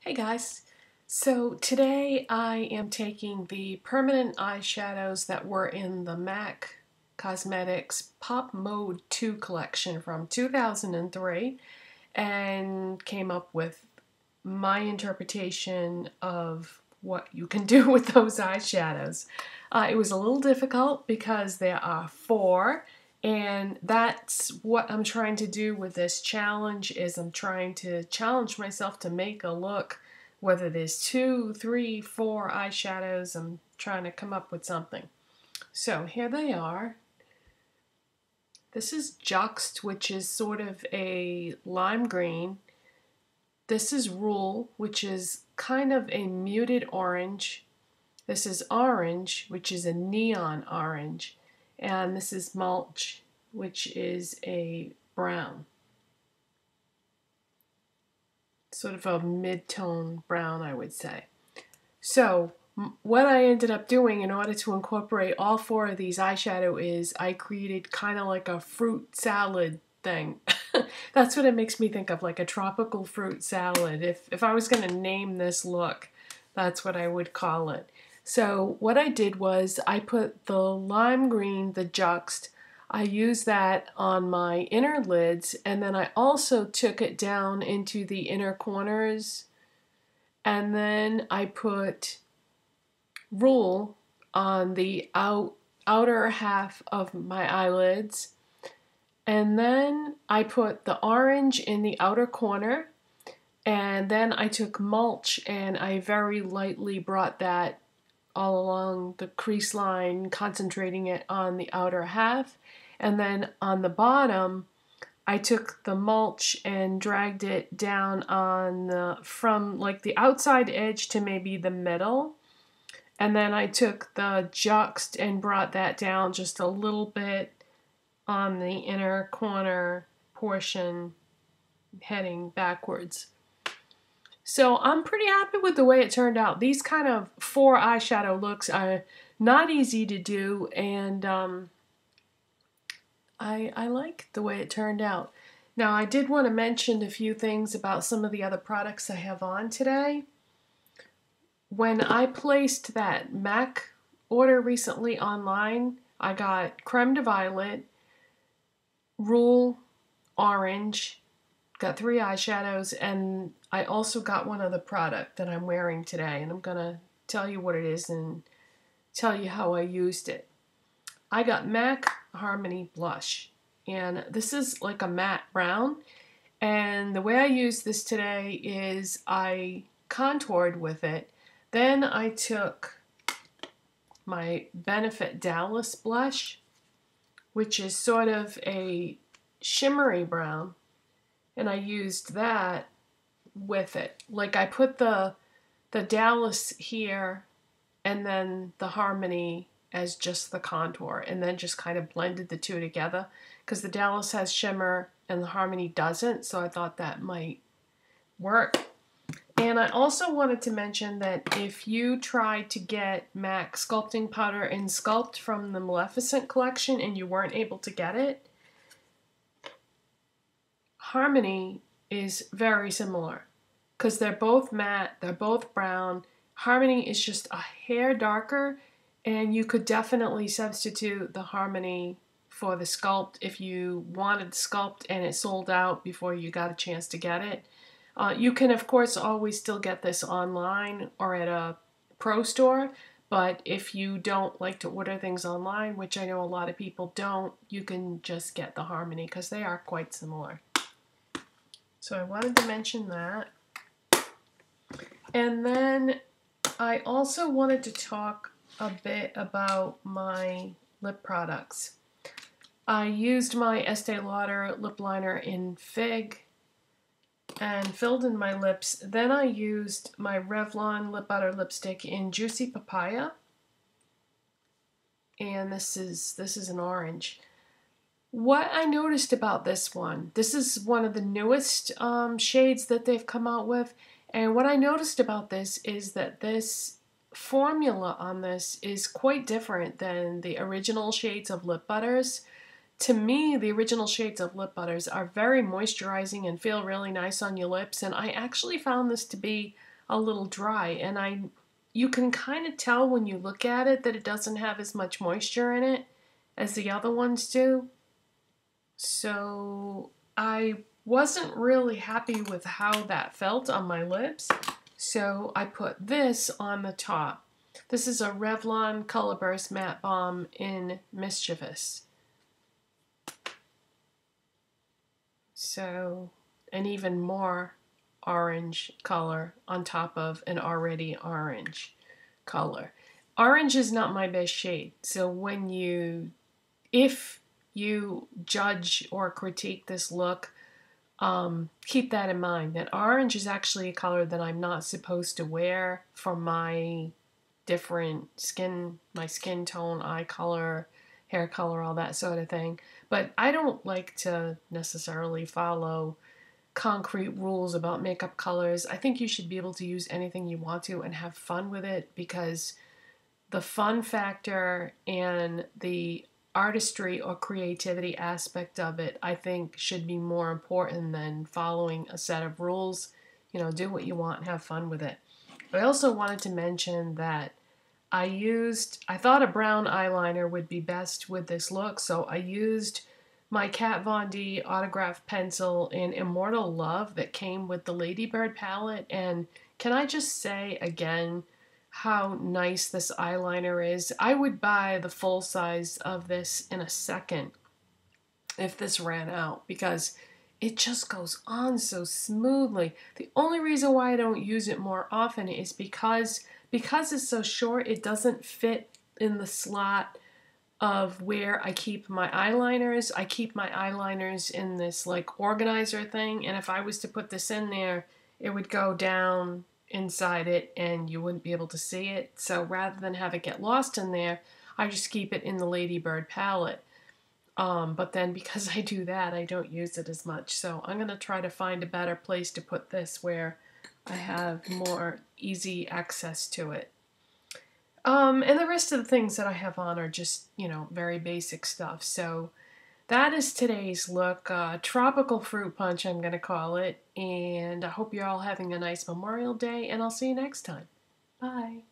Hey guys, so today I am taking the permanent eyeshadows that were in the MAC Cosmetics Pop Mode 2 collection from 2003 and came up with my interpretation of what you can do with those eyeshadows. It was a little difficult because there are four, and that's what I'm trying to do with this challenge. Is I'm trying to challenge myself to make a look, whether there's 2, 3, 4 eyeshadows. I'm trying to come up with something. So here they are. This is Juxt, which is sort of a lime green. This is Rule, which is kind of a muted orange. This is Orange, which is a neon orange. And this is Mulch, which is a brown. Sort of a mid-tone brown, I would say. So what I ended up doing in order to incorporate all four of these eyeshadow is I created kind of like a fruit salad thing. That's what it makes me think of, like a tropical fruit salad. If I was going to name this look, that's what I would call it. So what I did was I put the lime green, the Juxt, I used that on my inner lids, and then I also took it down into the inner corners, and then I put Rule on the outer half of my eyelids, and then I put the orange in the outer corner, and then I took Mulch and I very lightly brought that all along the crease line, concentrating it on the outer half. And then on the bottom, I took the Mulch and dragged it down on from like the outside edge to maybe the middle. And then I took the Juxt and brought that down just a little bit on the inner corner portion, heading backwards. So I'm pretty happy with the way it turned out. These kind of four eyeshadow looks are not easy to do, and I like the way it turned out. Now, I did want to mention a few things about some of the other products I have on today. When I placed that MAC order recently online, I got Creme de Violet, Rule Orange, got 3 eyeshadows, and I also got one other product that I'm wearing today, and I'm going to tell you what it is and tell you how I used it. I got MAC Harmony Blush, and this is like a matte brown, and the way I used this today is I contoured with it. Then I took my Benefit Dallas blush, which is sort of a shimmery brown, and I used that with it. Like I put the Dallas here and then the Harmony as just the contour, and then just kind of blended the two together because the Dallas has shimmer and the Harmony doesn't, so I thought that might work. And I also wanted to mention that if you tried to get MAC Sculpting Powder in Sculpt from the Maleficent collection and you weren't able to get it, Harmony is very similar because they're both matte, they're both brown. Harmony is just a hair darker, and you could definitely substitute the Harmony for the Sculpt if you wanted Sculpt and it sold out before you got a chance to get it. You can, of course, always still get this online or at a pro store, but if you don't like to order things online, which I know a lot of people don't, you can just get the Harmony because they are quite similar. So I wanted to mention that. And then I also wanted to talk a bit about my lip products. I used my Estee Lauder lip liner in Fig and filled in my lips. Then I used my Revlon lip butter lipstick in Juicy Papaya. And this is an orange. What I noticed about this one, this is one of the newest shades that they've come out with, and what I noticed about this is that this formula on this is quite different than the original shades of lip butters. To me, the original shades of lip butters are very moisturizing and feel really nice on your lips, and I actually found this to be a little dry, and you can kind of tell when you look at it that it doesn't have as much moisture in it as the other ones do. So I wasn't really happy with how that felt on my lips. So I put this on the top. This is a Revlon Colorburst Matte Balm in Mischievous. So an even more orange color on top of an already orange color. Orange is not my best shade. So if you judge or critique this look, keep that in mind, that orange is actually a color that I'm not supposed to wear for my different my skin tone, eye color, hair color, all that sort of thing. But I don't like to necessarily follow concrete rules about makeup colors. I think you should be able to use anything you want to and have fun with it, because the fun factor and the artistry or creativity aspect of it, I think, should be more important than following a set of rules. You know, do what you want and have fun with it. I also wanted to mention that I thought a brown eyeliner would be best with this look, so I used my Kat Von D autograph pencil in Immortal Love that came with the Ladybird palette. And can I just say again how nice this eyeliner is? I would buy the full size of this in a second if this ran out, because it just goes on so smoothly. The only reason why I don't use it more often is because it's so short, it doesn't fit in the slot of where I keep my eyeliners. I keep my eyeliners in this like organizer thing, and if I was to put this in there, it would go down inside it and you wouldn't be able to see it. So rather than have it get lost in there, I just keep it in the Ladybird palette. But then because I do that, I don't use it as much. So I'm going to try to find a better place to put this where I have more easy access to it. And the rest of the things that I have on are just, very basic stuff. So that is today's look. Tropical Fruit Punch, I'm going to call it. And I hope you're all having a nice Memorial Day, and I'll see you next time. Bye.